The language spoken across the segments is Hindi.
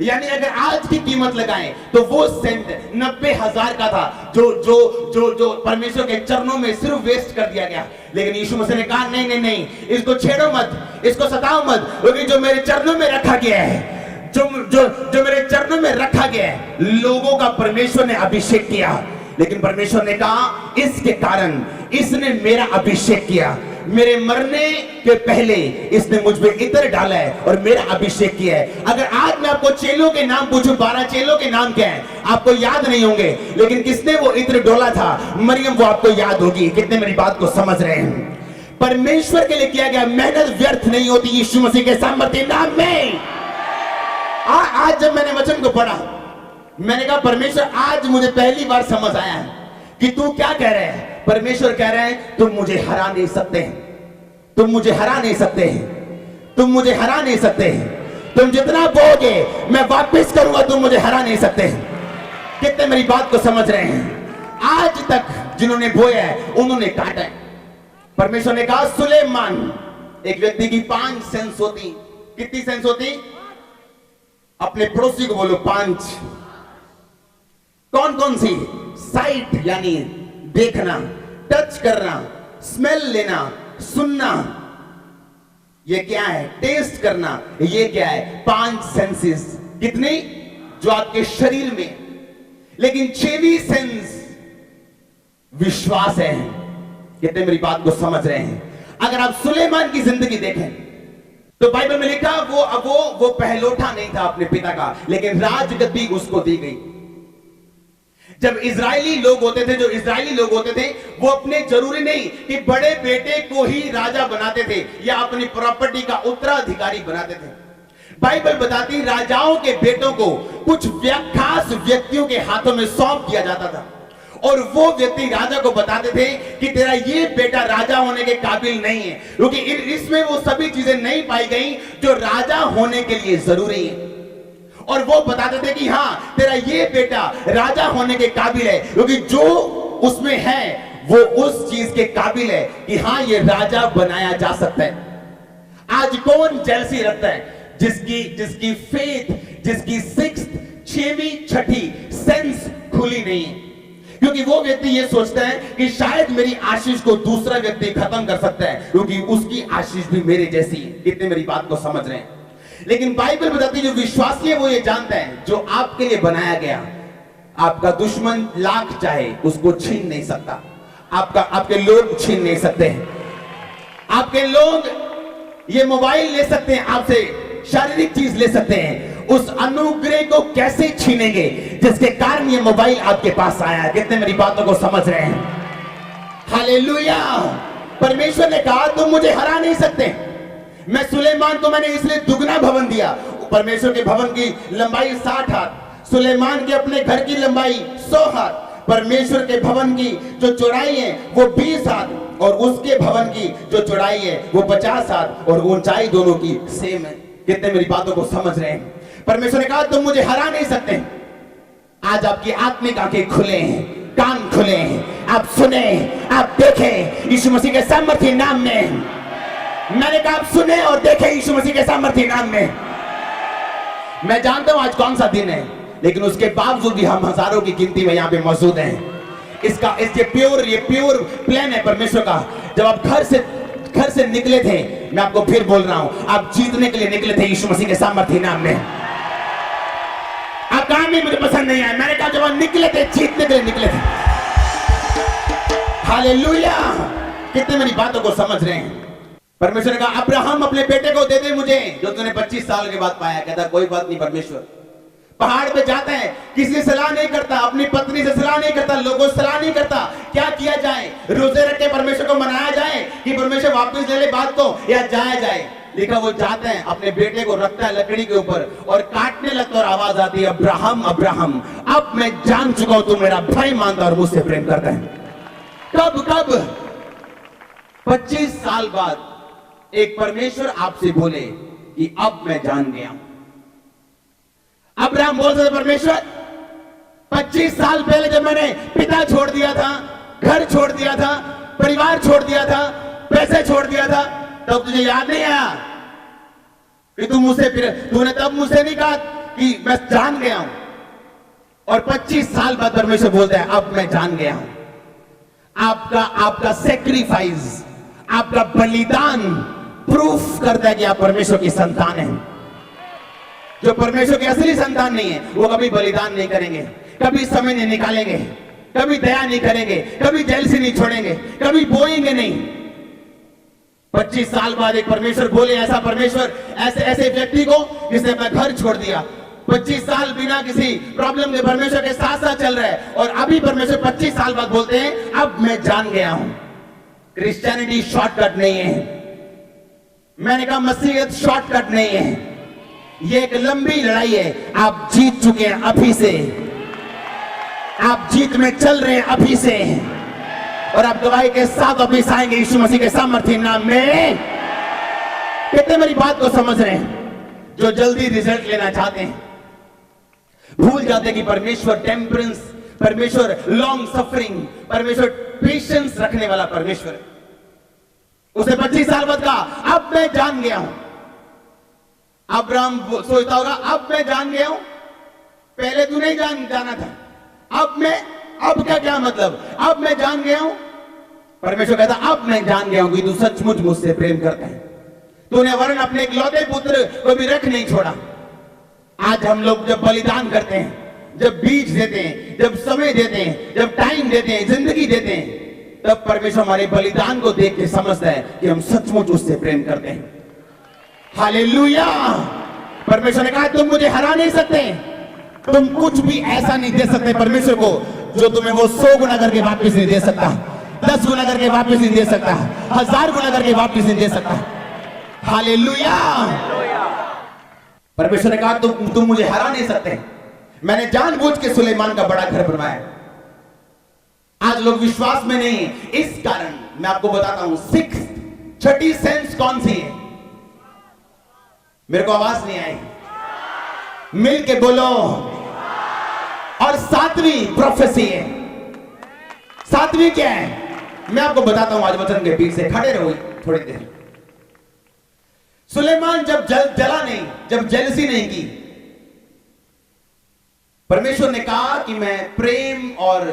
यानी अगर आज की कीमत लगाएं तो वो सेंट 90,000 का था जो जो जो जो परमेश्वर के चरणों में सिर्फ वेस्ट कर दिया गया। लेकिन यीशु मसीह ने कहा नहीं नहीं नहीं, इसको छेड़ो मत, इसको सताओ मत, क्योंकि जो मेरे चरणों में रखा गया है, जो मेरे चरणों में रखा गया है, लोगों का परमेश्वर ने अभिषेक किया। लेकिन परमेश्वर ने कहा इसके कारण इसने मेरा अभिषेक किया, मेरे मरने के पहले इसने मुझ पे इत्र डाला है और मेरा अभिषेक किया है। अगर आज मैं आपको चेलों के नाम पूछूं, 12 चेलों के नाम क्या है, आपको याद नहीं होंगे, लेकिन किसने वो इत्र डोला था? मरियम, वो आपको याद होगी। कितने मेरी बात को समझ रहे हैं? परमेश्वर के लिए किया गया मेहनत व्यर्थ नहीं होती यीशु मसीह के सामर्थ्य नाम में। आज जब मैंने वचन को पढ़ा, मैंने कहा परमेश्वर आज मुझे पहली बार समझ आया है कि तू क्या कह रहे हैं। परमेश्वर कह रहे हैं तुम मुझे हरा नहीं सकते, तुम मुझे हरा नहीं सकते, तुम मुझे हरा नहीं सकते, तुम जितना बोगे मैं वापस करूंगा, तुम मुझे हरा नहीं सकते। कितने मेरी बात को समझ रहे हैं? आज तक जिन्होंने बोया है उन्होंने काटा है। परमेश्वर ने कहा सुलेमान, एक व्यक्ति की 5 सेंस होती। कितनी सेंस होती? अपने पड़ोसी को बोलो 5। कौन कौन सी? साइट यानी देखना, टच करना, स्मेल लेना, सुनना, ये क्या है? टेस्ट करना, ये क्या है? 5 सेंसेस। कितनी? जो आपके शरीर में। लेकिन 6वीं सेंस विश्वास है। कितने मेरी बात को समझ रहे हैं? अगर आप सुलेमान की जिंदगी देखें तो बाइबल में लिखा वो पहलोठा नहीं था अपने पिता का, लेकिन राजगद्दी उसको दी गई। जब इजरायली लोग होते थे, वो अपने जरूरी नहीं कि बड़े बेटे को ही राजा बनाते थे या अपनी प्रॉपर्टी का उत्तराधिकारी बनाते थे। बाइबल बताती राजाओं के बेटों को कुछ खास व्यक्तियों के हाथों में सौंप दिया जाता था, और वो व्यक्ति राजा को बताते थे कि तेरा ये बेटा राजा होने के काबिल नहीं है, क्योंकि इसमें वो सभी चीजें नहीं पाई गई जो राजा होने के लिए जरूरी है। और वो बताते थे कि हाँ तेरा ये बेटा राजा होने के काबिल है, क्योंकि जो उसमें है वो उस चीज के काबिल है कि हाँ ये राजा बनाया जा सकता है। आज कौन जेलसी रखता है? जिसकी फेथ, जिसकी 6वीं 6ठी सेंस खुली नहीं है, क्योंकि वो व्यक्ति ये सोचता है कि शायद मेरी आशीष को दूसरा व्यक्ति खत्म कर सकता है, क्योंकि उसकी आशीष भी मेरे जैसी है। कितने मेरी बात को समझ रहे हैं? लेकिन बाइबल बताती है जो विश्वासी है वो ये जानता है जो आपके लिए बनाया गया, आपका दुश्मन लाख चाहे उसको छीन नहीं सकता। आपके लोग छीन नहीं सकते। आपके लोग ये मोबाइल ले सकते हैं, आपसे शारीरिक चीज ले सकते हैं, उस अनुग्रह को कैसे छीनेंगे जिसके कारण ये मोबाइल आपके पास आया है? कितने मेरी बातों को समझ रहे हैं? हालेलुया। परमेश्वर ने कहा तुम मुझे हरा नहीं सकते। मैं सुलेमान को मैंने इसलिए दुगना भवन दिया। परमेश्वर के भवन की लंबाई 60 हाथ, सुलेमान के अपने घर की लंबाई 100 हाथ, परमेश्वर के भवन की जो चौड़ाई है वो 20 हाथ, और उसके भवन की जो चौड़ाई है वो 50 हाथ, और ऊंचाई दोनों की सेम है। कितने मेरी बातों को समझ रहे हैं? परमेश्वर ने कहा तुम मुझे हरा नहीं सकते। आज आपकी आत्मिक आंखें खुले हैं, कान खुले हैं, आप सुने, आप देखें यीशु मसीह के सामर्थ्य नाम में। मैंने कहा आप सुने और देखें यीशु मसीह के सामर्थ्य नाम में। मैं जानता हूं आज कौन सा दिन है, लेकिन उसके बावजूद भी हम हजारों की गिनती में यहाँ पे मौजूद हैं। ये प्योर प्लान है परमेश्वर का। जब आप घर से निकले थे, मैं आपको फिर बोल रहा हूं, आप जीतने के लिए निकले थे यीशु मसीह के सामर्थ्य नाम में। आप काम भी मुझे पसंद नहीं आया, मैंने कहा जब आप निकले थे जीतने के लिए निकले थे। हालेलुया। कितने मेरी बातों को समझ रहे हैं? परमेश्वर ने कहा अब्राहम अपने बेटे को दे दे मुझे, जो तूने 25 साल के बाद पाया। कहता कोई बात नहीं परमेश्वर। पहाड़ पे जाता है, किसी से सलाह नहीं करता, अपनी पत्नी से सलाह नहीं करता, लोगों से सलाह नहीं करता, क्या किया जाए, रोजे रख के परमेश्वर को मनाया जाए कि परमेश्वर वापस ले ले बात को, या जाया जाए। लिखा वो जाते हैं, अपने बेटे को रखता है लकड़ी के ऊपर और काटने लगता, और आवाज आती है अब्राहम अब्राहम, अब मैं जान चुका हूं तू मेरा भाई मानता और मुझसे प्रेम करता है। कब 25 साल बाद एक परमेश्वर आपसे बोले कि अब मैं जान गया। अब्राहम बोलते थे परमेश्वर 25 साल पहले जब मैंने पिता छोड़ दिया था, घर छोड़ दिया था, परिवार छोड़ दिया था, पैसे छोड़ दिया था, तब तुझे याद नहीं आया कि तूने तब मुझसे नहीं कहा कि मैं जान गया हूं, और 25 साल बाद परमेश्वर बोलता है अब मैं जान गया हूं। आपका सेक्रीफाइस, आपका बलिदान प्रूफ करता है कि आप परमेश्वर की संतान हैं। जो परमेश्वर के असली संतान नहीं है वो कभी बलिदान नहीं करेंगे, कभी समय नहीं निकालेंगे, कभी दया नहीं करेंगे, कभी जेलसी नहीं छोड़ेंगे, कभी बोएंगे नहीं। 25 साल बाद एक परमेश्वर बोले, ऐसा परमेश्वर ऐसे व्यक्ति को जिसने अपना घर छोड़ दिया, 25 साल बिना किसी प्रॉब्लम के परमेश्वर के साथ साथ चल रहा है, और अभी परमेश्वर 25 साल बाद बोलते हैं अब मैं जान गया हूं। क्रिश्चियनिटी शॉर्टकट नहीं है। मैंने कहा मसीहत शॉर्टकट नहीं है, ये एक लंबी लड़ाई है। आप जीत चुके हैं अभी से, आप जीत में चल रहे हैं अभी से, और आप गवाही के साथ अभी आएंगे यीशु मसीह के सामर्थ्य नाम में। कितने मेरी बात को समझ रहे हैं? जो जल्दी रिजल्ट लेना चाहते हैं भूल जाते हैं कि परमेश्वर टेम्परेंस, परमेश्वर लॉन्ग सफरिंग, परमेश्वर पेशेंस रखने वाला परमेश्वर है। उसने 25 साल बाद कहा अब मैं जान गया हूं। अब्राहम सोचता होगा अब मैं जान गया हूं, पहले तू नहीं जाना था, अब क्या मतलब, अब मैं जान गया हूं। परमेश्वर कहता अब मैं जान गया हूं कि तू सचमुच मुझसे प्रेम करता है, तूने वरन अपने इकलौते पुत्र को भी रख नहीं छोड़ा। आज हम लोग जब बलिदान करते हैं, जब बीज देते हैं, जब समय देते हैं, जब टाइम देते हैं, जिंदगी देते हैं, तब परमेश्वर हमारे बलिदान को देख के समझता है कि हम सचमुच उससे प्रेम करते हैं। हालेलुया। परमेश्वर ने कहा तुम मुझे हरा नहीं सकते, तुम कुछ भी ऐसा नहीं दे सकते परमेश्वर को जो तुम्हें वो 100 गुना करके वापस नहीं दे सकता, 10 गुना करके वापस नहीं दे सकता, 1000 गुना करके वापस नहीं दे सकता। हालेलुया। परमेश्वर ने कहा तुम मुझे हरा नहीं सकते। मैंने जानबूझ के सुलेमान का बड़ा घर बनवाया। आज लोग विश्वास में नहीं है, इस कारण मैं आपको बताता हूं छठी सेंस कौन सी है। मेरे को आवाज नहीं आई, मिल के बोलो। और 7वीं प्रोफेसी है। 7वीं क्या है मैं आपको बताता हूं आज वचन के बीच से, खड़े रहो थोड़ी देर। सुलेमान जब जला नहीं, जब जेलसी नहीं की, परमेश्वर ने कहा कि मैं प्रेम और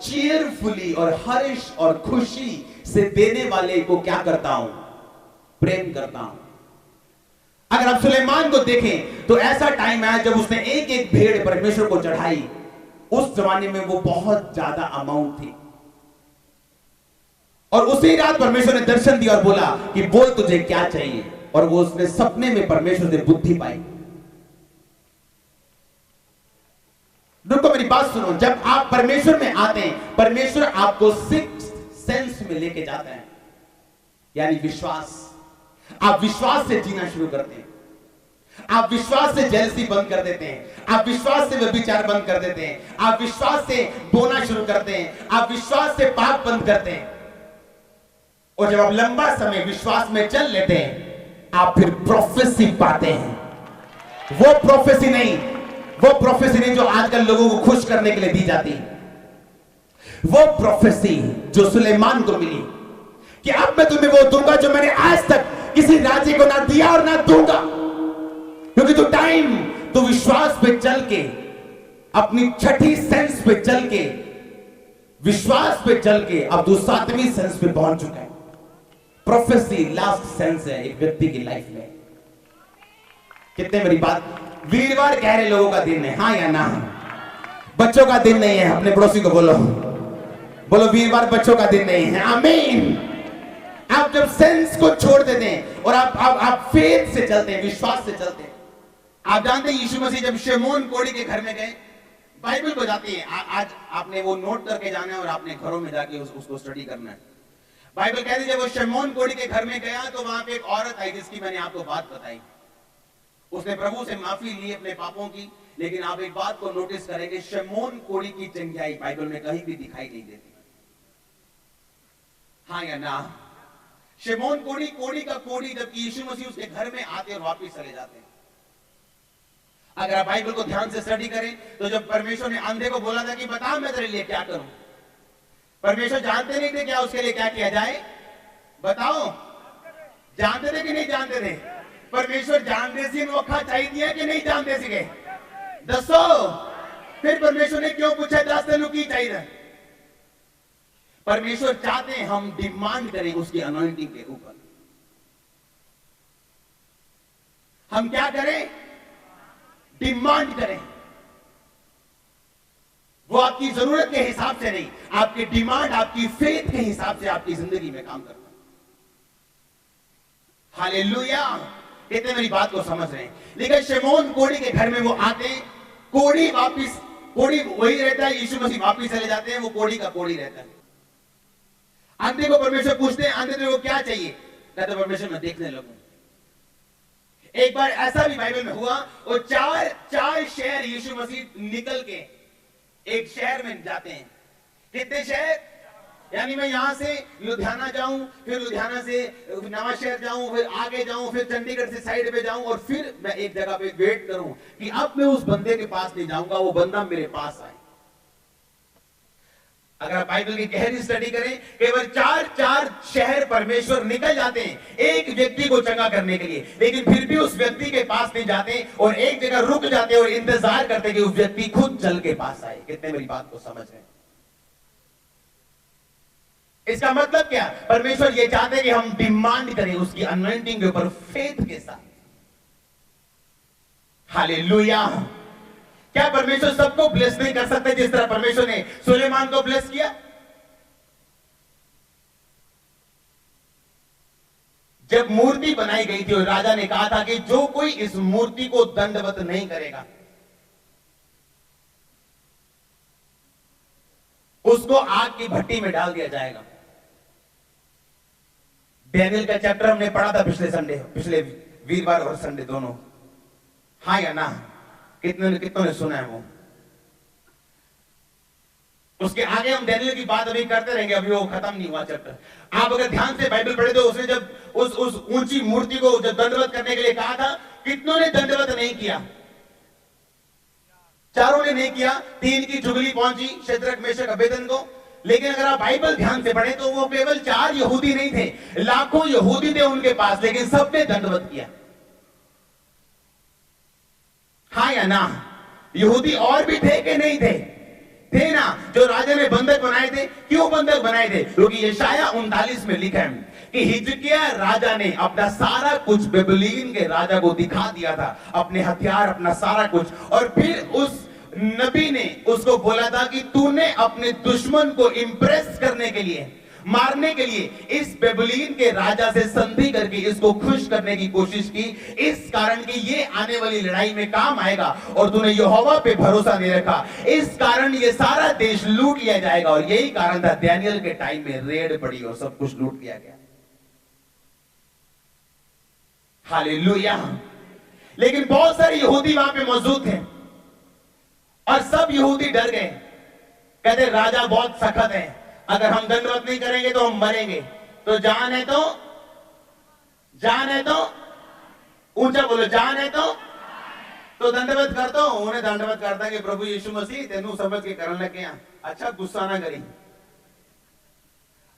चीयरफुली और हर्ष और खुशी से देने वाले को क्या करता हूं, प्रेम करता हूं। अगर आप सुलेमान को देखें तो ऐसा टाइम आया जब उसने एक एक भेड़ परमेश्वर को चढ़ाई। उस जमाने में वो बहुत ज्यादा अमाउंट थी, और उसी रात परमेश्वर ने दर्शन दिया और बोला कि बोल तुझे क्या चाहिए, और वो उसने सपने में परमेश्वर से बुद्धि पाई। रुको मेरी बात सुनो, जब आप परमेश्वर में आते हैं, परमेश्वर आपको 6th सेंस में लेके जाता है, यानी विश्वास। आप विश्वास से जीना शुरू करते हैं, आप विश्वास से जेलसी बंद कर देते हैं, आप विश्वास से व्यभिचार बंद कर देते हैं, आप विश्वास से बोना शुरू करते हैं, आप विश्वास से पाप बंद करते हैं। और जब आप लंबा समय विश्वास में चल लेते हैं, आप फिर प्रोफेसी पाते हैं। वो प्रोफेसी नहीं जो आजकल लोगों को खुश करने के लिए दी जाती है। वो प्रोफेसी जो सुलेमान को मिली कि अब मैं तुम्हें वो दूंगा जो मैंने आज तक किसी राज्य को ना दिया और ना दूंगा। क्योंकि तू विश्वास पे चल के, अपनी छठी सेंस पे चल के, विश्वास पे चल के अब तू 7वीं सेंस पे पहुंच चुका है। प्रोफेसी लास्ट सेंस है एक व्यक्ति की लाइफ में। कितने मेरी बात, वीरवार कह रहे लोगों का दिन है, हाँ या ना? बच्चों का दिन नहीं है। अपने पड़ोसी को बोलो वीरवार बच्चों का दिन नहीं है। आमीन। आप जब सेंस को छोड़ देते हैं और आप फेथ से चलते हैं, विश्वास से चलते हैं। आप जानते हैं यीशु मसीह जब शमौन कोढ़ी के घर में गए, बाइबल बताती है, आज आपने वो नोट करके जाना है और आपने घरों में जाके उसको स्टडी करना है। बाइबल कहती है जब वो शमौन कोढ़ी के घर में गया तो वहां पे एक औरत आई जिसकी मैंने आपको बात बताई। उसने प्रभु से माफी ली अपने पापों की, लेकिन आप एक बात को नोटिस करेंगे, शमौन कोढ़ी की चंगाई बाइबल में कहीं भी दिखाई नहीं देती। हाँ या ना? शमौन कोढ़ी का कोढ़ी, जबकि यीशु मसीह उसके घर में आते और वापस चले जाते हैं। अगर आप बाइबल को ध्यान से स्टडी करें तो जब परमेश्वर ने अंधे को बोला था कि बता मैं तेरे लिए क्या करूं, परमेश्वर जानते नहीं थे क्या उसके लिए क्या किया जाए? बताओ, जानते थे कि नहीं जानते थे? परमेश्वर जानते सी नोखा चाहिए कि नहीं जानते सी? दसो फिर परमेश्वर ने क्यों पूछा दस तेन की चाहिए? परमेश्वर चाहते हैं हम डिमांड करें उसकी अनॉइंटिंग के ऊपर। हम क्या करें? डिमांड करें। वो आपकी जरूरत के हिसाब से नहीं, आपकी डिमांड आपकी फेथ के हिसाब से आपकी जिंदगी में काम करता है। हालेलुया। कितने मेरी बात को समझ रहे हैं? लेकिन शमौन कोढ़ी के घर में वो आते हैं, कोढ़ी वही रहता है, यीशु मसीह वापिस चले जाते हैं, वो कोढ़ी का कोढ़ी रहता है। अंधे को परमेश्वर पूछते हैं, अंधे तेरे को क्या चाहिए? कहते परमेश्वर मैं देखने लगूं। एक बार ऐसा भी बाइबल में हुआ, वो चार शहर यीशु मसीह निकल के एक शहर में जाते हैं। कितने शहर? यानी मैं यहां से लुधियाना जाऊं, फिर लुधियाना से नवा शहर जाऊं, फिर आगे जाऊं, फिर चंडीगढ़ से साइड पे जाऊं, और फिर मैं एक जगह पे वेट करूं कि अब मैं उस बंदे के पास नहीं जाऊंगा, वो बंदा मेरे पास आए। अगर आप बाइबल की गहरी स्टडी करें, केवल चार शहर परमेश्वर निकल जाते हैं एक व्यक्ति को चंगा करने के लिए, लेकिन फिर भी उस व्यक्ति के पास नहीं जाते और एक जगह रुक जाते और इंतजार करते कि उस व्यक्ति खुद चल के पास आए। कितने मेरी बात को समझ रहे हैं? इसका मतलब क्या? परमेश्वर ये चाहते हैं कि हम डिमांड करें उसकी अनॉइंटिंग के ऊपर फेथ के साथ। हालेलुया। क्या परमेश्वर सबको ब्लेस नहीं कर सकते जिस तरह परमेश्वर ने सुलेमान को ब्लेस किया? जब मूर्ति बनाई गई थी और राजा ने कहा था कि जो कोई इस मूर्ति को दंडवत नहीं करेगा उसको आग की भट्टी में डाल दिया जाएगा। डैनियल का चैप्टर हमने पढ़ा था पिछले वीरवार और संडे दोनों, हाँ या ना? कितनों ने सुना है वो? उसके आगे हम डैनियल की बात अभी करते रहेंगे, अभी वो खत्म नहीं हुआ चैप्टर। आप अगर ध्यान से बाइबल पढ़े तो उसने जब उस ऊंची मूर्ति को जब दंडवत करने के लिए कहा था, कितनों ने दंडवत नहीं किया? चारों ने नहीं किया। 3 की जुगली पहुंची शद्रक मेशक अबेदनगो। लेकिन अगर आप बाइबल ध्यान से पढ़े तो वो केवल 4 यहूदी नहीं थे, लाखों यहूदी थे उनके पास, लेकिन सबने दंडवत किया। हाँ या ना? यहूदी और भी थे कि नहीं थे? थे ना, जो राजा ने बंधक बनाए थे। क्यों बंधक बनाए थे? क्योंकि यशाया 39 में लिखा है कि हिजकिय्याह राजा ने अपना सारा कुछ बेबीलोन के राजा को दिखा दिया था, अपने हथियार, अपना सारा कुछ, और फिर उस नबी ने उसको बोला था कि तूने अपने दुश्मन को इंप्रेस करने के लिए, मारने के लिए इस बेबीलोन के राजा से संधि करके इसको खुश करने की कोशिश की, इस कारण कि ये आने वाली लड़ाई में काम आएगा, और तूने यहोवा पे भरोसा नहीं रखा, इस कारण ये सारा देश लूट लिया जाएगा। और यही कारण था डैनियल के टाइम में रेड पड़ी और सब कुछ लूट लिया गया। हालेलुया। लेकिन बहुत सारे यहूदी वहां पे मौजूद थे और सब यहूदी डर गए। कहते राजा बहुत सख्त है, अगर हम दंडवत नहीं करेंगे तो हम मरेंगे। तो जान है तो ऊंचा बोलो, जान है तो दंडवत कर दो। उन्हें दंडवत करता कि प्रभु यीशु मसीह तेनू समझ के करने लगे। अच्छा, गुस्सा ना करी।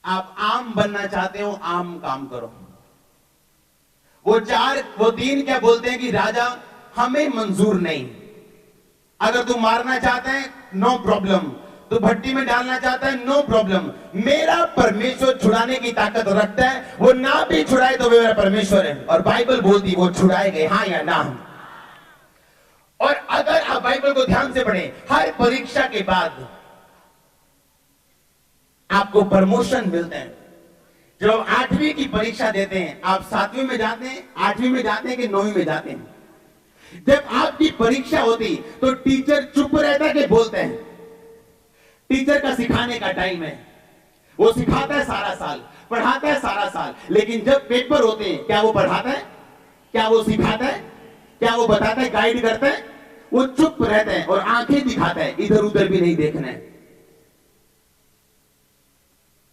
आप आम बनना चाहते हो, आम काम करो। वो 3 क्या बोलते हैं कि राजा हमें मंजूर नहीं। अगर तू मारना चाहता है नो प्रॉब्लम, तू भट्टी में डालना चाहता है नो प्रॉब्लम। मेरा परमेश्वर छुड़ाने की ताकत रखता है, वो ना भी छुड़ाए तो मेरा परमेश्वर है। और बाइबल बोलती वो छुड़ाए गए, हाँ या ना? और अगर आप बाइबल को ध्यान से पढ़ें, हर परीक्षा के बाद आपको प्रमोशन मिलते हैं। जब आप 8वीं की परीक्षा देते हैं, आप 7वीं में जाते हैं, 8वीं में जाते हैं कि 9वीं में जाते हैं? जब आपकी परीक्षा होती तो टीचर चुप रहता कि बोलते हैं? टीचर का सिखाने का टाइम है, वो सिखाता है सारा साल, पढ़ाता है सारा साल, लेकिन जब पेपर होते हैं क्या वो पढ़ाता है? क्या वो सिखाता है? क्या वो बताता है, गाइड करता है? वो चुप रहता है और आंखें दिखाता है, इधर उधर भी नहीं देखना है।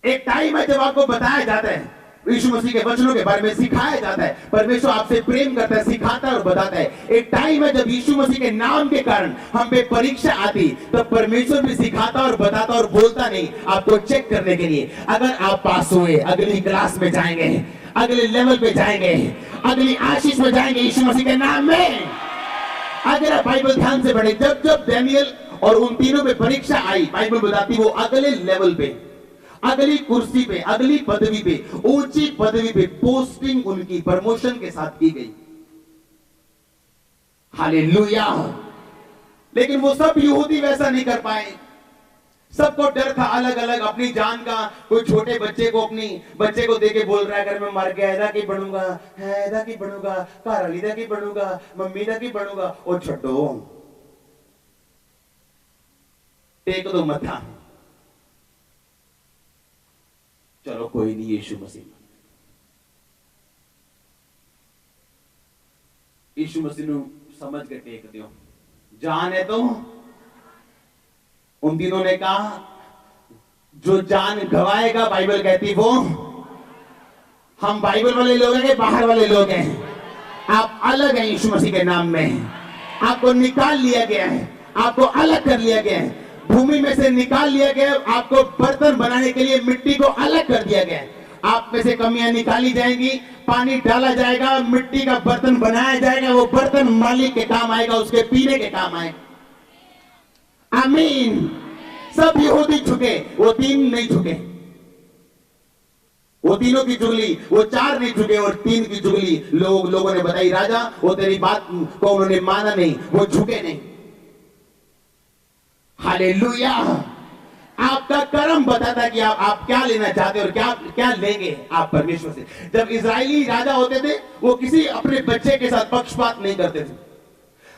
एक टाइम है जब आपको बताया जाता है, यीशु मसीह के वचनों के बारे में सिखाया जाता है, परमेश्वर आपसे प्रेम करता है, सिखाता है और बताता है। एक टाइम है जब यीशु मसीह के नाम के कारण हम पे परीक्षा आती, तो परमेश्वर भी सिखाता और बताता और बोलता नहीं, आपको चेक करने के लिए। अगर आप पास हुए, अगली क्लास में जाएंगे, अगले लेवल पे जाएंगे, अगली आशीष में जाएंगे यीशु मसीह के नाम में। अगर आप बाइबल ध्यान से पढ़े, जब जब डैनियल और उन तीनों पे परीक्षा आई, बाइबल बताती वो अगले लेवल पे, अगली कुर्सी पे, अगली पदवी पे, ऊंची पदवी पे पोस्टिंग उनकी प्रमोशन के साथ की गई। हालेलुया। लेकिन वो सब यहूदी वैसा नहीं कर पाए। सबको डर था अलग अलग अपनी जान का। कोई छोटे बच्चे को अपनी बच्चे को देके बोल रहा है अगर मैं मर गया ऐदा की बनूंगा, ऐदा की बनूंगा, घरवाली दा की बनूंगा, मम्मी दा की बनूंगा। ओ छो टेक दो मथा, चलो कोई नहीं, यीशु मसीह, यीशु मसीह नु समझ के टेक दियो। जान है तो उन दिनों ने कहा जो जान गवाएगा, बाइबल कहती वो, हम बाइबल वाले लोग हैं कि बाहर वाले लोग हैं? आप अलग हैं यीशु मसीह के नाम में। आपको निकाल लिया गया है, आपको अलग कर लिया गया है, भूमि में से निकाल लिया गया है। आपको बर्तन बनाने के लिए मिट्टी को अलग कर दिया गया है। आप में से कमियां निकाली जाएंगी, पानी डाला जाएगा, मिट्टी का बर्तन बनाया जाएगा। वो बर्तन मालिक के काम आएगा, उसके पीने के काम आएगा। आमीन। सब यहूदी झुके, वो तीन नहीं झुके। वो तीनों की चुगली, वो चार नहीं झुके और तीन की चुगली लोगों ने बताई। राजा, वो तेरी बात को उन्होंने माना नहीं, वो झुके नहीं। हालेलुया। आपका कर्म बताता कि आप क्या लेना चाहते और क्या लेंगे आप परमेश्वर से। जब इजरायली राजा होते थे, वो किसी अपने बच्चे के साथ पक्षपात नहीं करते थे।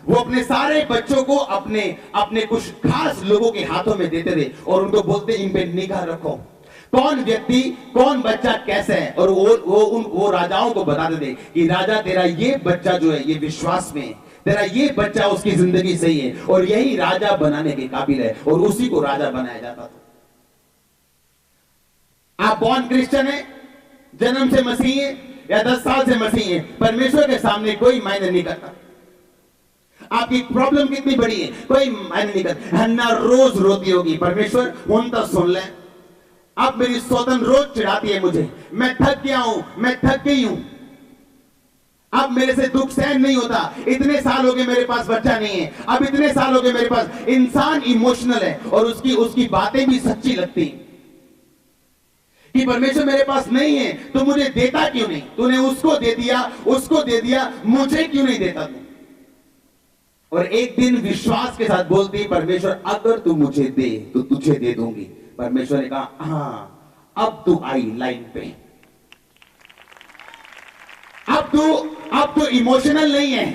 वो अपने सारे बच्चों को अपने कुछ खास लोगों के हाथों में देते थे और उनको बोलते इन पे निगाह रखो, कौन व्यक्ति, कौन बच्चा कैसे है। और वो राजाओं को बताते थे कि राजा तेरा ये बच्चा जो है ये विश्वास में है, तेरा ये बच्चा उसकी जिंदगी सही है और यही राजा बनाने के काबिल है, और उसी को राजा बनाया जाता था। आप बॉर्न क्रिश्चियन है, जन्म से मसीही है या 10 साल से मसीही है, परमेश्वर के सामने कोई मायने नहीं करता। आपकी प्रॉब्लम कितनी बड़ी है कोई मायने नहीं करता। हन्ना रोज रोती होगी, परमेश्वर उन तक सुन ले, अब मेरी सौतन रोज चिढ़ाती है मुझे, मैं थक गया हूं, मैं थक गई हूं, अब मेरे से दुख सहन नहीं होता, इतने साल हो गए मेरे पास बच्चा नहीं है, अब इतने साल हो गए मेरे पास। इंसान इमोशनल है और उसकी बातें भी सच्ची लगती कि परमेश्वर मेरे पास नहीं है तो मुझे देता क्यों नहीं, तूने उसको दे दिया, मुझे क्यों नहीं देता तू। और एक दिन विश्वास के साथ बोलती, परमेश्वर अगर तू मुझे दे तो तुझे दे दूंगी। परमेश्वर ने कहा हाँ, अब तू आई लाइन पे, अब तू इमोशनल नहीं है,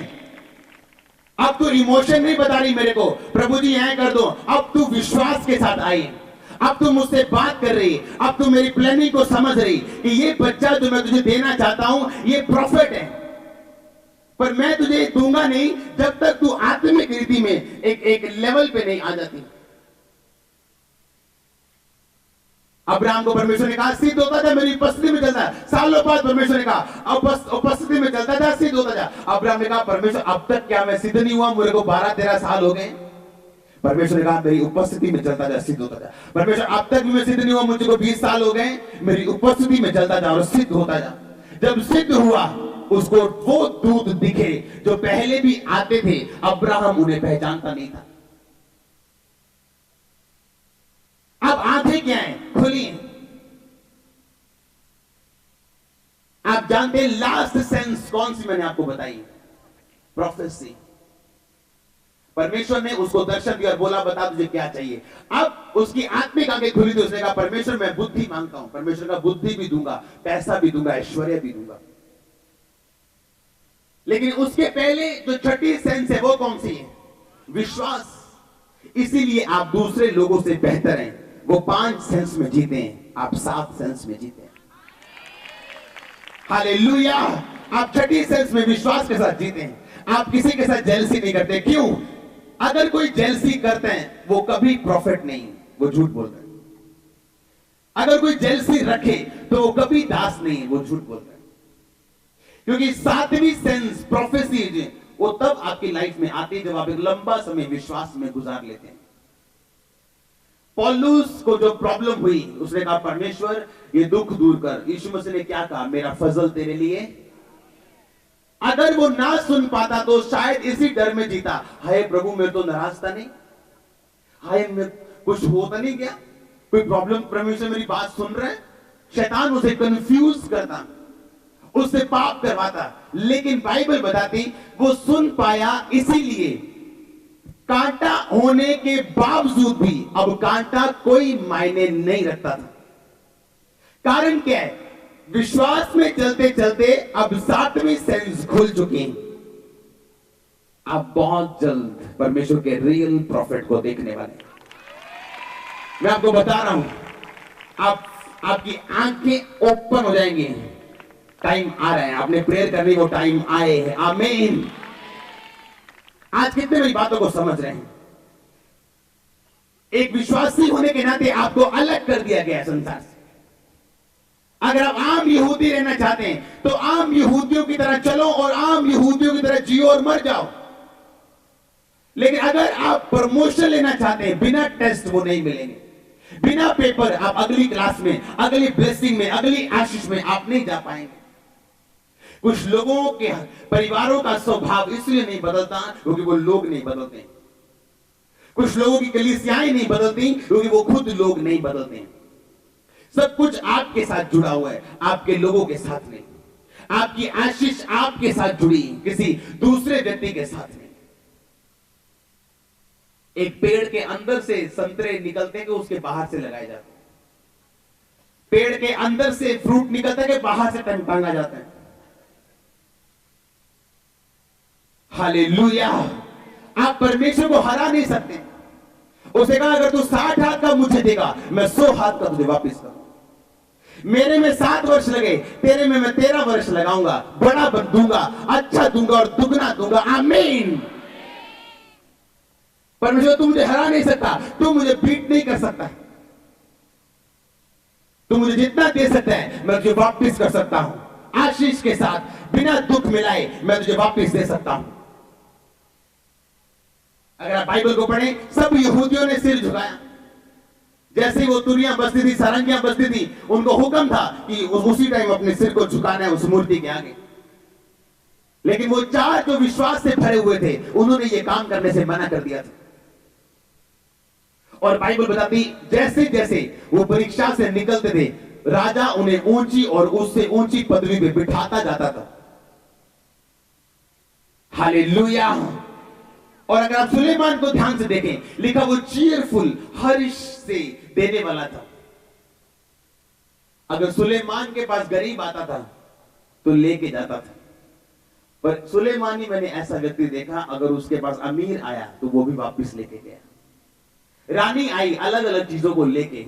अब तू इमोशन नहीं बता रही मेरे को, प्रभु जी यहां कर दो। अब तू विश्वास के साथ आई, अब तू मुझसे बात कर रही, अब तू मेरी प्लानिंग को समझ रही कि ये बच्चा जो मैं तुझे देना चाहता हूं ये प्रॉफिट है, पर मैं तुझे दूंगा नहीं जब तक तू आत्मिक रीति में एक लेवल पे नहीं आ जाती। अब्राहम को परमेश्वर ने कहा सिद्ध होता था, मेरी उपस्थिति में चलता है। सालों बाद परमेश्वर ने कहा उपस्थिति में चलता था, सिद्ध होता था। अब्राहम ने कहा परमेश्वर अब तक क्या मैं सिद्ध नहीं हुआ, मेरे को 12-13 साल हो गए। परमेश्वर ने कहा मेरी उपस्थिति में चलता जा, सिद्ध होता जा। परमेश्वर अब तक भी मैं सिद्ध नहीं हुआ, मुझे 20 साल हो गए, मेरी उपस्थिति में चलता जा और सिद्ध होता जा। जब सिद्ध हुआ उसको वो दूत दिखे जो पहले भी आते थे, अब्राहम उन्हें पहचानता नहीं था। अब आंखें क्या है खुली। आप जानते हैं लास्ट सेंस कौन सी मैंने आपको बताई, प्रोफेसी। परमेश्वर ने उसको दर्शन दिया और बोला बता तुझे क्या चाहिए। अब उसकी आत्मिक आंखें खुली थी, उसने कहा परमेश्वर मैं बुद्धि मांगता हूं। परमेश्वर का बुद्धि भी दूंगा, पैसा भी दूंगा, ऐश्वर्य भी दूंगा। लेकिन उसके पहले जो छठी सेंस है वो कौन सी है, विश्वास। इसीलिए आप दूसरे लोगों से बेहतर हैं। वो 5 सेंस में जीते हैं, आप 7 सेंस में जीते हैं। हालेलुया। आप छठी सेंस में विश्वास के साथ जीते हैं। आप किसी के साथ जेलसी नहीं करते। क्यों? अगर कोई जेलसी करते हैं वो कभी प्रॉफिट नहीं, वो झूठ बोलते हैं। अगर कोई जेलसी रखे तो वो कभी दास नहीं, वो झूठ बोलते हैं। क्योंकि 7वीं सेंस प्रोफेसी वो तब आपकी लाइफ में आती है जब आप एक लंबा समय विश्वास में गुजार लेते हैं। पौलुस को जो प्रॉब्लम हुई, उसने कहा परमेश्वर ये दुख दूर कर। यीशु मसीह ने क्या कहा, मेरा फजल तेरे लिए। अगर वो ना सुन पाता तो शायद इसी डर में जीता, हाय प्रभु मैं तो नाराज था नहीं, हाय मैं कुछ होता नहीं क्या, कोई प्रॉब्लम, परमेश्वर मेरी बात सुन रहे हैं। शैतान उसे कंफ्यूज करता, उससे पाप करवाता, लेकिन बाइबल बताती वो सुन पाया, इसीलिए कांटा होने के बावजूद भी अब कांटा कोई मायने नहीं रखता था। कारण क्या है? विश्वास में चलते चलते अब 7वीं सेंस खुल चुकी है। आप बहुत जल्द परमेश्वर के रियल प्रॉफिट को देखने वाले। मैं आपको बता रहा हूं, आपकी आंखें ओपन हो जाएंगी। टाइम आ रहा है, आपने प्रेयर करनी, वो टाइम आए हैं। आमीन। आज कितने मेरी बातों को समझ रहे हैं? एक विश्वासी होने के नाते आपको अलग कर दिया गया संसार से। अगर आप आम यहूदी रहना चाहते हैं तो आम यहूदियों की तरह चलो और आम यहूदियों की तरह जियो और मर जाओ। लेकिन अगर आप प्रमोशन लेना चाहते हैं, बिना टेस्ट वो नहीं मिलेंगे, बिना पेपर आप अगली क्लास में, अगली ब्लेसिंग में, अगली आशीष में आप नहीं जा पाएंगे। कुछ लोगों के परिवारों का स्वभाव इसलिए नहीं बदलता क्योंकि वो लोग नहीं बदलते। कुछ लोगों की कलीसियाएं नहीं बदलती क्योंकि वो खुद लोग नहीं बदलते। सब कुछ आपके साथ जुड़ा हुआ है, आपके लोगों के साथ नहीं। आपकी आशीष आपके साथ जुड़ी, किसी दूसरे व्यक्ति के साथ नहीं। एक पेड़ के अंदर से संतरे निकलते हैं कि उसके बाहर से लगाए जाते हैं। पेड़ के अंदर से फ्रूट निकलता है कि बाहर से टांगा जाता है। हालेलुया। आप परमेश्वर को हरा नहीं सकते। उसे कहा अगर तू 60 हाथ का मुझे देगा, मैं 100 हाथ का तुझे वापस करूंगा। मेरे में 7 वर्ष लगे, तेरे में मैं 13 वर्ष लगाऊंगा, बड़ा दूंगा, अच्छा दूंगा और दुगना दूंगा। आमीन। परमेश्वर तू मुझे हरा नहीं सकता, तू मुझे बीट नहीं कर सकता, तू मुझे जितना दे सकता है मैं तुझे वापस कर सकता हूं। आशीष के साथ बिना दुख मिलाए मैं तुझे वापस दे सकता हूं। अगर आप बाइबल को पढ़ें, सब यहूदियों ने सिर झुकाया। जैसे वो तुरियां बजती थी, सारंगियां बजती थी, उनको हुक्म था कि उसी टाइम अपने सिर को झुकाना है उस मूर्ति के आगे। लेकिन वो 4 जो विश्वास से भरे हुए थे, उन्होंने ये काम करने से मना कर दिया था। और बाइबल बताती जैसे जैसे वो परीक्षा से निकलते थे, राजा उन्हें ऊंची और उससे ऊंची पदवी पे बिठाता जाता था। हालेलुया। और अगर आप सुलेमान को ध्यान से देखें, लिखा वो चीयरफुल, हर्ष से देने वाला था। अगर सुलेमान के पास गरीब आता था तो लेके जाता था, पर सुलेमान ही मैंने ऐसा व्यक्ति देखा, अगर उसके पास अमीर आया तो वो भी वापस लेके गया। रानी आई अलग अलग चीजों को लेके,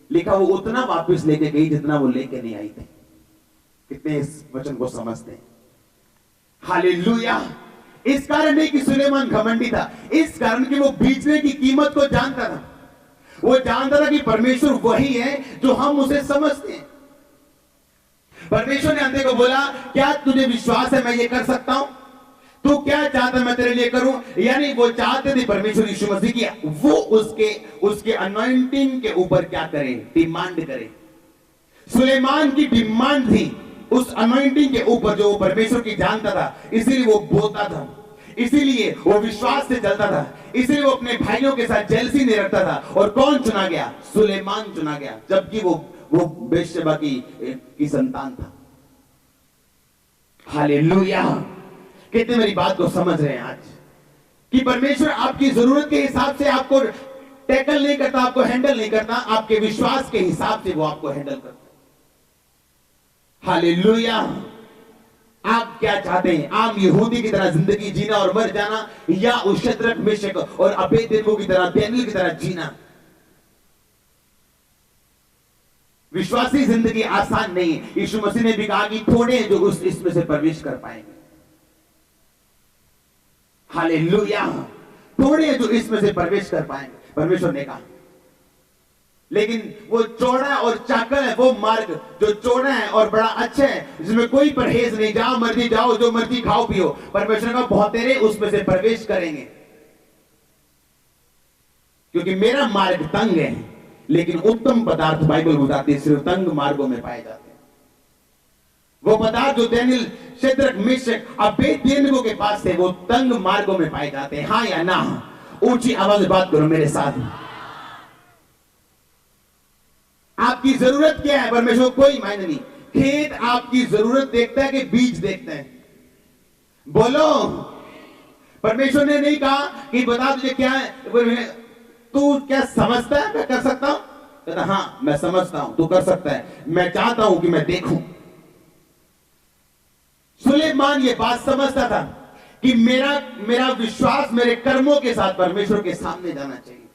लिखा वो उतना वापस लेके गई जितना वो लेके नहीं आई थी। कितने इस वचन को समझते हैं? हालेलुया। इस कारण नहीं कि सुलेमान घमंडी था, इस कारण कि वो बेचने की कीमत को जानता था। वो जानता था कि परमेश्वर वही है जो हम उसे समझते हैं। परमेश्वर ने अंधे को बोला, क्या तुझे विश्वास है मैं ये कर सकता हूं? तू क्या चाहता मैं तेरे लिए करूं? यानी वो चाहते थे परमेश्वर यीशु मसीह की वो उसके अनॉइंटिंग के ऊपर क्या करे? डिमांड करे। सुलेमान की डिमांड थी उस अनॉइंटिंग के ऊपर जो वो परमेश्वर की जानता था, इसीलिए वो बोलता था, इसीलिए वो विश्वास से चलता था, इसीलिए वो अपने भाइयों के साथ जेलसी नहीं रखता था। और कौन चुना गया? सुलेमान चुना गया, जबकि वो बेशबा की संतान था। हालेलुया। कितने मेरी बात को समझ रहे हैं आज कि परमेश्वर आपकी जरूरत के हिसाब से आपको टैकल नहीं करता, आपको हैंडल नहीं करता, आपके विश्वास के हिसाब से वो आपको हैंडल करता। हालेलुया। आप क्या चाहते हैं? आम यहूदी की तरह जिंदगी जीना और मर जाना, या उस शद्रक, मेशक और अबेदनेगो की तरह, दानियेल की तरह जीना? विश्वासी जिंदगी आसान नहीं है। यीशु मसीह ने भी कहा कि थोड़े जो इसमें से प्रवेश कर पाएंगे। हालेलुया। थोड़े जो इसमें से प्रवेश कर पाएंगे, परमेश्वर ने कहा। लेकिन वो चौड़ा और चाकल है, वो मार्ग जो चौड़ा है और बड़ा अच्छा है, जिसमें कोई परहेज नहीं, जहां मर्जी जाओ, जो मर्जी खाओ पियो, परमेश्वर का बहुतेरे उसमें से प्रवेश करेंगे। क्योंकि मेरा मार्ग तंग है, लेकिन उत्तम पदार्थ बाइबल बताती है सिर्फ तंग मार्गों में पाए जाते हैं। वो पदार्थ जो दानियेल शद्रक मेशक अबेदनेगो के पास थे, वो तंग मार्गों में पाए जाते हैं। हाँ या ना? ऊंची आवाज में बात करो मेरे साथ। आपकी जरूरत क्या है? परमेश्वर को कोई मायने नहीं। खेत आपकी जरूरत देखता है कि बीज देखता है? बोलो। परमेश्वर ने नहीं कहा कि बता तुझे क्या है, तू क्या समझता है मैं कर सकता हूं? कहता हाँ मैं समझता हूं, तू कर सकता है, मैं चाहता हूं कि मैं देखूं। सुलेमान ये बात समझता था कि मेरा विश्वास मेरे कर्मों के साथ परमेश्वर के सामने जाना चाहिए।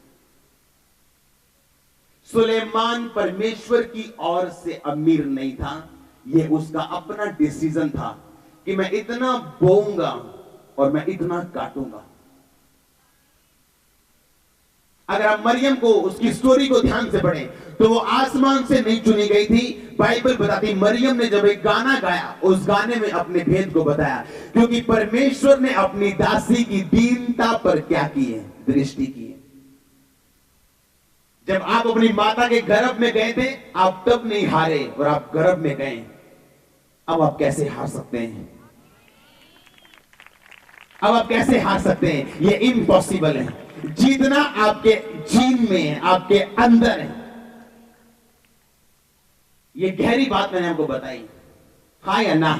सुलेमान परमेश्वर की ओर से अमीर नहीं था, यह उसका अपना डिसीजन था कि मैं इतना बोऊंगा और मैं इतना काटूंगा। अगर आप मरियम को उसकी स्टोरी को ध्यान से पढ़ें तो वो आसमान से नहीं चुनी गई थी। बाइबल बताती मरियम ने जब एक गाना गाया, उस गाने में अपने भेद को बताया, क्योंकि परमेश्वर ने अपनी दासी की दीनता पर क्या की है? दृष्टि की है। जब आप अपनी माता के गर्भ में गए थे, आप तब नहीं हारे और आप गर्भ में गए, अब आप कैसे हार सकते हैं? अब आप कैसे हार सकते हैं? ये इम्पॉसिबल है। जीतना आपके जीन में है, आपके अंदर है। ये गहरी बात मैंने आपको बताई, हाँ या ना?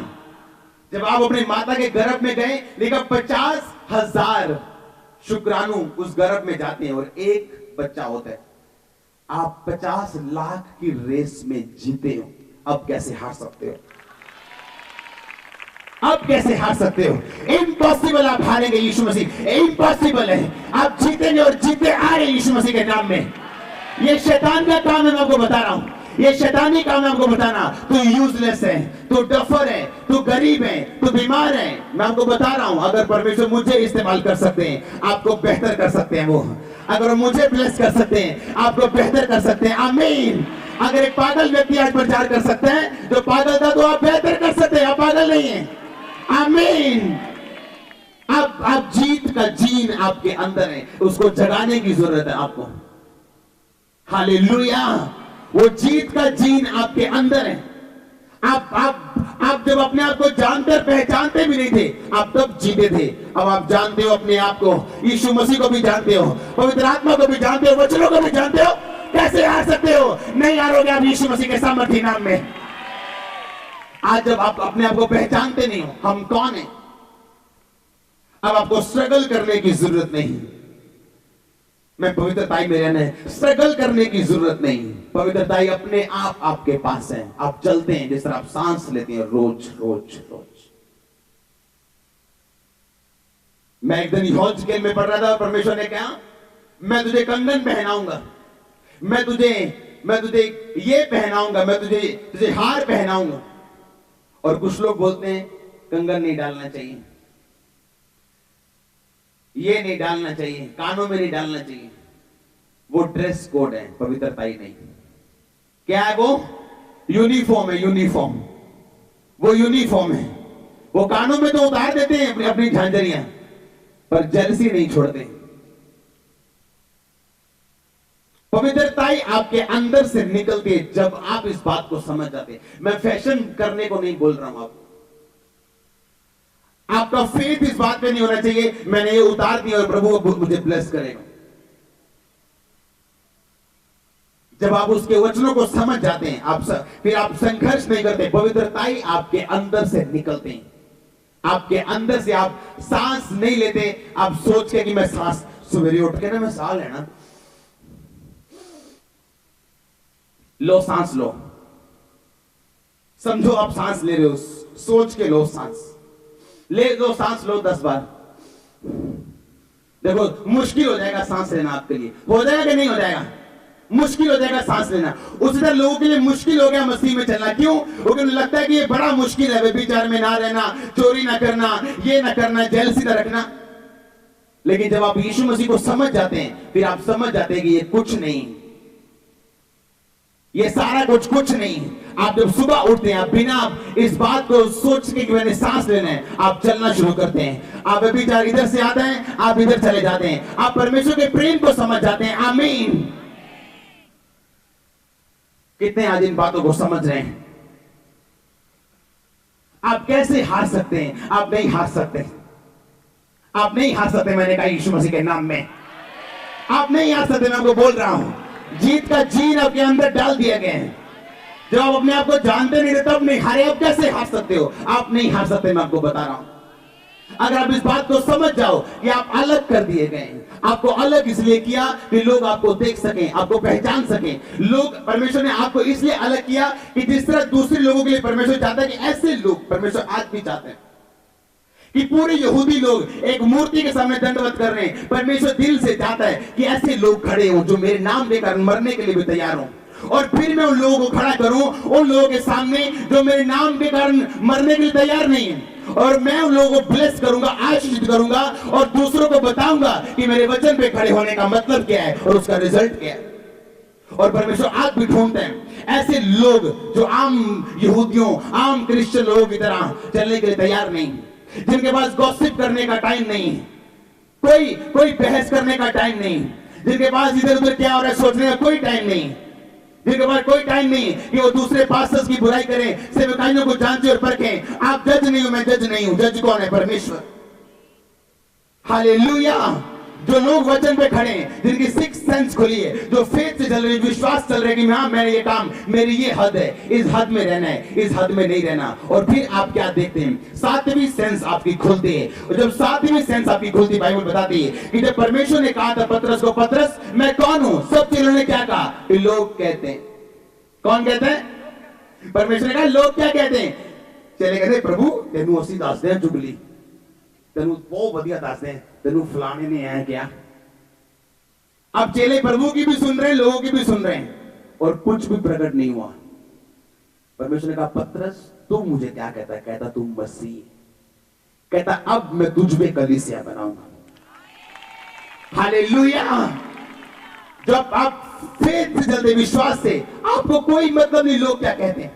जब आप अपनी माता के गर्भ में गए, लेकिन 50,000 शुक्राणु उस गर्भ में जाते हैं और एक बच्चा होता है। आप 50 लाख की रेस में जीते हो, अब कैसे हार सकते हो? अब कैसे हार सकते हो? इम्पॉसिबल। आप हारेंगे यीशु मसीह, इम्पॉसिबल है। आप जीतेंगे और जीते आ रहे यीशु मसीह के नाम में। ये शैतान का काम है, मैं आपको बता रहा हूं, ये शैतानी काम है आपको बताना। तू यूजलेस है, तू डफर है, तू गरीब है, तू बीमार है। मैं आपको बता रहा हूं, अगर परमेश्वर मुझे इस्तेमाल कर सकते हैं, आपको बेहतर कर सकते हैं। वो अगर मुझे ब्लेस कर सकते हैं, आपको बेहतर कर सकते हैं। आमीन। अगर एक पागल व्यक्ति आज प्रचार कर सकता है, जो पागल था, तो आप बेहतर कर सकते हैं। आप पागल नहीं है। आमीन। आप जीत का जीन आपके अंदर है, उसको जगाने की जरूरत है आपको। हालेलुया। वो जीत का जीन आपके अंदर है। आप जब अपने आप को जानते पहचानते भी नहीं थे, आप तब जीते थे। अब आप जानते हो अपने आप को, यीशु मसीह को भी जानते हो, पवित्र आत्मा को भी जानते हो, वचनों को भी जानते हो। कैसे हार सकते हो? नहीं हारोगे आप यीशु मसीह के सामर्थी नाम में। आज जब आप अपने आप को पहचानते नहीं हो हम कौन हैं, अब आपको स्ट्रगल करने की जरूरत नहीं। मैं पवित्रताई में रहना है, स्ट्रगल करने की जरूरत नहीं। पवित्रताई अपने आप आपके पास है। आप चलते हैं जिस तरह आप सांस लेते हैं, रोज रोज रोज। मैं एक दिन यहोशूएल में पढ़ रहा था, परमेश्वर ने कहा मैं तुझे कंगन पहनाऊंगा, मैं तुझे ये पहनाऊंगा, मैं तुझे हार पहनाऊंगा। और कुछ लोग बोलते हैं कंगन नहीं डालना चाहिए, ये नहीं डालना चाहिए, कानों में नहीं डालना चाहिए। वो ड्रेस कोड है, पवित्रताई नहीं। क्या है वो? यूनिफॉर्म है, यूनिफॉर्म। वो यूनिफॉर्म है। वो कानों में तो उतार देते हैं अपनी अपनी झांझरियां, पर जलसी नहीं छोड़ते। पवित्रताई आपके अंदर से निकलती है जब आप इस बात को समझ जाते हैं। मैं फैशन करने को नहीं बोल रहा हूं आपका फेथ इस बात पे नहीं होना चाहिए मैंने ये उतार दिया और प्रभु मुझे ब्लेस करेगा। जब आप उसके वचनों को समझ जाते हैं, फिर आप संघर्ष नहीं करते। पवित्रताई आपके अंदर से निकलते हैं। आपके अंदर से आप सांस नहीं लेते, आप सोच के कि मैं सांस सवेरे उठ के ना मैं सांस लेना, लो सांस लो, समझो आप सांस ले रहे हो, सोच के लो सांस, ले लो सांस लो 10 बार। देखो मुश्किल हो जाएगा सांस लेना आपके लिए, हो जाएगा कि नहीं हो जाएगा? मुश्किल हो जाएगा सांस लेना। उसी तरह लोगों के लिए मुश्किल हो गया मसीह में चलना। क्यों? क्योंकि उन्हें लगता है कि ये बड़ा मुश्किल है, व्यभिचार में ना रहना, चोरी ना करना, ये ना करना, जेलसी ना रखना। लेकिन जब आप यीशु मसीह को समझ जाते हैं, फिर आप समझ जाते हैं कि ये कुछ नहीं, ये सारा कुछ नहीं। आप जब सुबह उठते हैं, आप बिना इस बात को सोच के कि मैंने सांस लेना है, आप चलना शुरू करते हैं। आप व्यभिचार इधर से आता है, आप इधर चले जाते हैं। आप परमेश्वर के प्रेम को समझ जाते हैं। आमीन। कितने आज इन बातों को समझ रहे हैं? आप कैसे हार सकते हैं? आप नहीं हार सकते, आप नहीं हार सकते। मैंने कहा यीशु मसीह के नाम में आप नहीं हार सकते। मैं आपको बोल रहा हूं, जीत का जीन आपके अंदर डाल दिया गया है। जब आप अपने आप को जानते नहीं थे तब नहीं हारे, आप कैसे हार सकते हो? आप नहीं हार सकते, मैं आपको बता रहा हूं। अगर आप इस बात को समझ जाओ कि आप अलग कर दिए गए हैं, आपको अलग इसलिए किया कि लोग आपको देख सकें, आपको पहचान सकें। लोग, परमेश्वर ने आपको इसलिए अलग किया कि जिस तरह दूसरे लोगों के लिए परमेश्वर चाहता है कि ऐसे लोग परमेश्वर आज भी चाहते हैं कि पूरे यहूदी लोग एक मूर्ति के सामने दंडवत कर रहे हैं। परमेश्वर दिल से चाहता है कि ऐसे लोग खड़े हों जो मेरे नाम के कारण मरने के लिए भी तैयार हों, और फिर मैं उन लोगों को खड़ा करूं, उन लोगों के सामने जो मेरे नाम के कारण मरने के लिए तैयार नहीं है, और मैं उन लोगों को ब्लेस करूंगा, आशीषित करूंगा, और दूसरों को बताऊंगा कि मेरे वचन पे खड़े होने का मतलब क्या है और उसका रिजल्ट क्या है। और परमेश्वर आज भी ढूंढते हैं ऐसे लोग जो आम यहूदियों, आम क्रिश्चियन लोगों की तरह चलने के लिए तैयार नहीं, जिनके पास गॉसिप करने का टाइम नहीं है, कोई बहस करने का टाइम नहीं, जिनके पास इधर उधर क्या हो रहा है सोचने का कोई टाइम नहीं, जिनके पास कोई टाइम नहीं कि वो दूसरे पास्टर्स की बुराई करें, सेवकाइयों को जांचें और परखें। आप जज नहीं हो, मैं जज नहीं हूं। जज कौन है? परमेश्वर। हालेलुया। जो लोग वचन पे खड़े हैं, जिनकी सिक्स सेंस खुली है, जो फेथ से चल रहे हैं, विश्वास चल रहे हैं कि हाँ मेरा ये काम, मेरी ये हद है, इस हद में रहना है, इस हद में नहीं रहना। और फिर आप क्या देखते हैं? सातवीं सेंस आपकी खुलती है। और जब सातवीं सेंस आपकी खुलती, बाइबल बताती है कि जब परमेश्वर ने कहा था पतरस को, पतरस मैं कौन हूं, सब चीजों ने क्या कहा? लोग कहते हैं। कौन कहते हैं? परमेश्वर ने कहा लोग क्या कहते हैं? चले कहते प्रभु तेनू असी दसते हैं चुगली, तेनू बहुत बढ़िया दसते हैं, तेनू फलाने ने है क्या। अब चेले प्रभु की भी सुन रहे हैं, लोगों की भी सुन रहे हैं, और कुछ भी प्रकट नहीं हुआ। परमेश्वर ने कहा पतरस तू मुझे क्या कहता है? कहता तू मसीह। कहता अब मैं तुझ पे कलीसिया बनाऊंगा। हालेलुया। जब आप फेथ से चलते, विश्वास से, आपको कोई मतलब नहीं लोग क्या कहते हैं,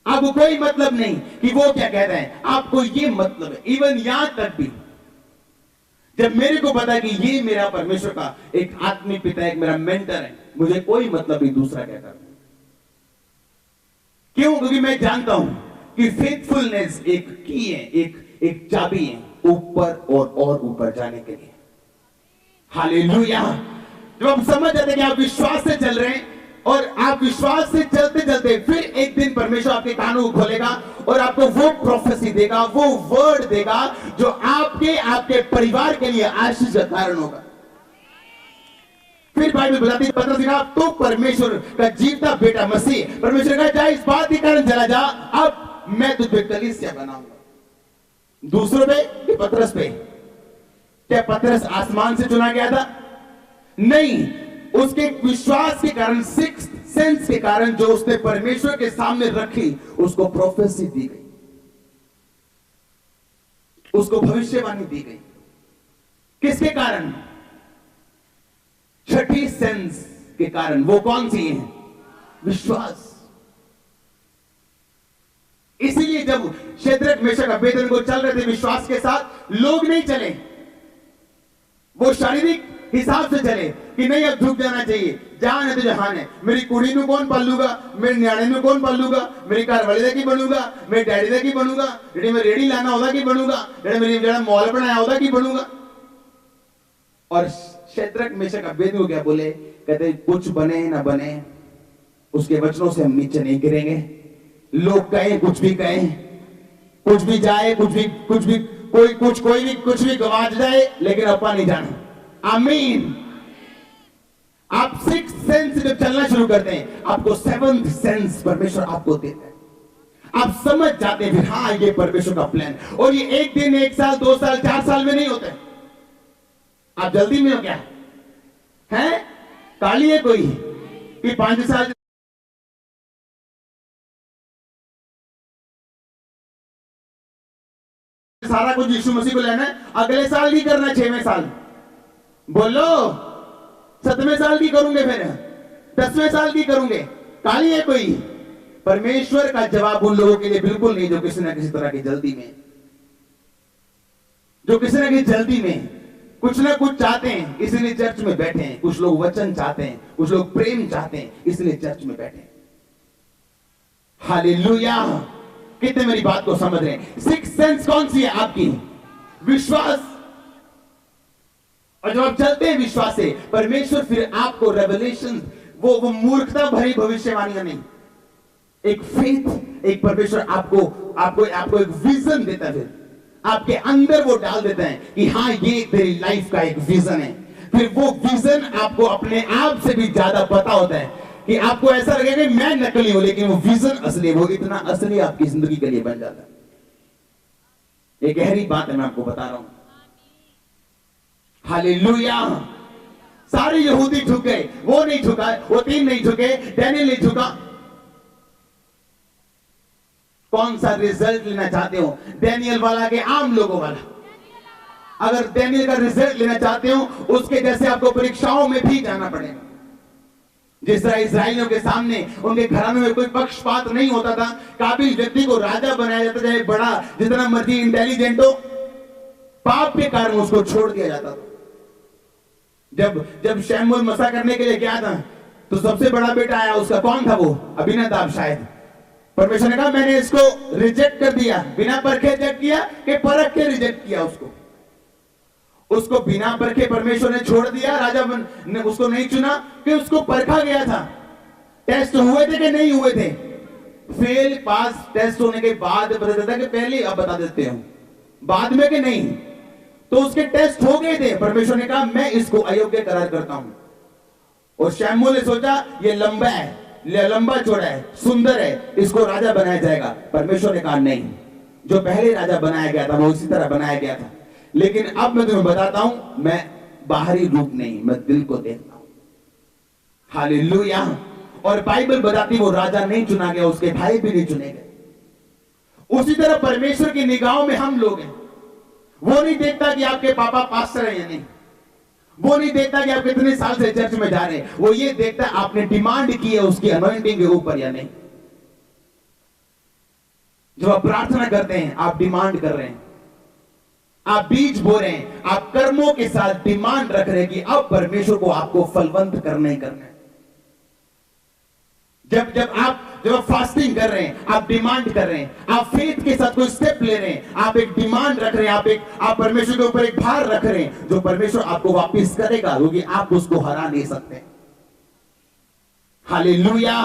आपको कोई मतलब नहीं कि वो क्या कहते हैं, आपको ये मतलब है। इवन यहां तक भी जब मेरे को पता है कि ये मेरा परमेश्वर का एक आत्मिक पिता है, एक मेरा मेंटर है, मुझे कोई मतलब नहीं दूसरा क्या कर। क्यों? क्योंकि मैं जानता हूं कि फेथफुलनेस एक की है, एक चाबी है ऊपर और ऊपर जाने के लिए। हालेलुया। जब आप समझ जाते हैं कि आप विश्वास से चल रहे हैं, और आप विश्वास से चलते चलते फिर एक दिन परमेश्वर आपके कानों को खोलेगा और आपको वो प्रोफेसी देगा, वो वर्ड देगा जो आपके परिवार के लिए आशीष का कारण होगा। फिर बाइबल बताती है, पतरस ने कहा तो परमेश्वर का जीवता बेटा मसीह, परमेश्वर का जा इस बात के कारण चला जा, अब मैं तुझे कलीसिया बनाऊंगा। दूसरों पे कि पतरस पे? क्या पतरस आसमान से चुना गया था? नहीं, उसके विश्वास के कारण, सिक्स सेंस के कारण जो उसने परमेश्वर के सामने रखी, उसको प्रोफेसी दी गई, उसको भविष्यवाणी दी गई। किसके कारण? छठी सेंस के कारण। वो कौन सी है? विश्वास। इसीलिए जब शद्रक मेशक अबेदनगो चल रहे थे विश्वास के साथ, लोग नहीं चले, वो शारीरिक हिसाब से चले कि नहीं अब झुक जाना चाहिए, जान है तो जहान है, मेरी कुड़ी ਨੂੰ कौन पालूगा, मेरे न्याणे ਨੂੰ कौन पालूगा, मेरी घर वाले ਦਾ ਕੀ ਬਣੂਗਾ, मेरे डैडी ਦਾ ਕੀ ਬਣੂਗਾ, ਜਿਹੜੇ मैं रेड़ी लाना ਉਹਦਾ ਕੀ ਬਣੂਗਾ, ਜਿਹੜੇ मेरी ਜਿਹੜਾ मॉल बनाया ਉਹਦਾ ਕੀ ਬਣੂगा। और शद्रक मेशक अबेदनगो क्या बोले? कहते कुछ बने ना बने, उसके वचनों से हम नीचे नहीं गिरेंगे। लोग कहें कुछ भी कहें, कुछ भी जाए, कुछ भी कोई भी कुछ भी गवाच जाए, लेकिन अपा नहीं जाना। आमीन। आप सिक्स सेंस जब चलना शुरू करते हैं, आपको सेवंथ सेंस परमेश्वर आपको देता है। आप समझ जाते हैं फिर हाँ ये परमेश्वर का प्लान। और ये एक दिन, एक साल, 2 साल, 4 साल में नहीं होते। आप जल्दी में हो क्या? हैं? काली है कोई कि 5 साल सारा कुछ यीशु मसीह को लेना है, अगले साल नहीं करना, 6वें साल बोलो, 7वें साल की करूंगे, फिर 10वें साल की करूंगे। काली है कोई? परमेश्वर का जवाब उन लोगों के लिए बिल्कुल नहीं जो किसी ना किसी तरह की जल्दी में, जो किसी ना किसी जल्दी में कुछ ना कुछ चाहते हैं, इसलिए चर्च में बैठे हैं। कुछ लोग वचन चाहते हैं, कुछ लोग प्रेम चाहते हैं, इसलिए चर्च में बैठे हैं। हालेलुया। कितने मेरी बात को समझ रहे हैं? सिक्स सेंस कौन सी है आपकी? विश्वास। और जब आप चलते हैं विश्वास से, परमेश्वर फिर आपको रेवलेशन, वो मूर्खता भरी भविष्यवाणियां नहीं, एक फेथ, एक परमेश्वर आपको आपको आपको एक विजन देता है, फिर आपके अंदर वो डाल देता है कि हाँ ये तेरी लाइफ का एक विजन है। फिर वो विजन आपको अपने आप से भी ज्यादा पता होता है कि आपको ऐसा लगेगा कि मैं नकली हूं, लेकिन वो विजन असली, वो इतना असली आपकी जिंदगी के लिए बन जाता है। ये गहरी बात है, मैं आपको बता रहा हूं। हालेलुया। सारे यहूदी झुक गए, वो नहीं झुका, वो 3 नहीं झुके, डैनियल नहीं झुका। कौन सा रिजल्ट लेना चाहते हो? डैनियल वाला के आम लोगों वाला? अगर डैनियल का रिजल्ट लेना चाहते हो, उसके जैसे आपको परीक्षाओं में भी जाना पड़ेगा। जिस तरह इस्राएलियों के सामने उनके घरानों में कोई पक्षपात नहीं होता था, काबिल व्यक्ति को राजा बनाया जाता, चाहे बड़ा जितना मर्जी इंटेलिजेंट हो, पाप के कारण उसको छोड़ दिया जाता था। जब शमूएल मसा करने के लिए गया था, तो सबसे बड़ा बेटा आया उसका, कौन था वो? अबीनादाब शायद। परमेश्वर ने कहा मैंने इसको रिजेक्ट कर दिया, बिना परखे रिजेक्ट किया कि परख के रिजेक्ट किया उसको बिना परखे परमेश्वर ने छोड़ दिया। राजा ने उसको नहीं चुना कि उसको परखा गया था, टेस्ट हुए थे कि नहीं हुए थे। फेल पास टेस्ट होने के बाद पता चलता कि पहले अब बता देते हो, बाद में कि नहीं, तो उसके टेस्ट हो गए थे। परमेश्वर ने कहा मैं इसको अयोग्य करार करता हूं। और शमूएल ने सोचा ये लंबा है, लंबा चौड़ा है, सुंदर है, इसको राजा बनाया जाएगा। परमेश्वर ने कहा नहीं, जो पहले राजा बनाया गया था वो उसी तरह बनाया गया था, लेकिन अब मैं तुम्हें बताता हूं, मैं बाहरी रूप नहीं, मैं दिल को देखता हूं। हालेलुया। और बाइबल बताती वो राजा नहीं चुना गया, उसके भाई भी नहीं चुने गए। उसी तरह परमेश्वर की निगाहों में हम लोग हैं। वो नहीं देखता कि आपके पापा पास्टर हैं या नहीं, वो नहीं देखता कि आप कितने साल से चर्च में जा रहे हैं, वो ये देखता आपने डिमांड की है उसकी अनॉइंटिंग के ऊपर या नहीं। जब आप प्रार्थना करते हैं, आप डिमांड कर रहे हैं, आप बीज बो रहे हैं, आप कर्मों के साथ डिमांड रख रहे हैं कि अब परमेश्वर को आपको फलवंत करना ही करना है। जब आप फास्टिंग कर रहे हैं, आप डिमांड कर रहे हैं, आप फेथ के साथ कोई स्टेप ले रहे हैं, आप एक डिमांड रख रहे हैं, आप परमेश्वर के ऊपर एक भार रख रहे हैं, जो परमेश्वर आपको वापस करेगा, क्योंकि आप उसको हरा नहीं सकते। हालेलुया।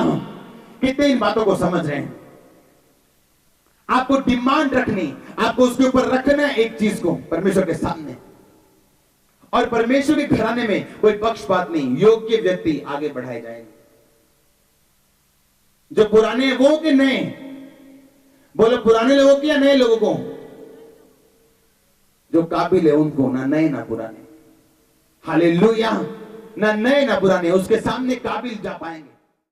कितने इन बातों को समझ रहे हैं? आपको डिमांड रखनी, आपको उसके ऊपर रखना है एक चीज को परमेश्वर के सामने। और परमेश्वर के घराने में कोई पक्षपात नहीं, योग्य व्यक्ति आगे बढ़ाए जाएंगे। जो पुराने हैं वो कि नए? बोलो पुराने लोगों की या नए लोगों को? जो काबिल है उनको, ना नए ना पुराने। हालेलुया। ना नए ना पुराने, उसके सामने काबिल जा पाएंगे।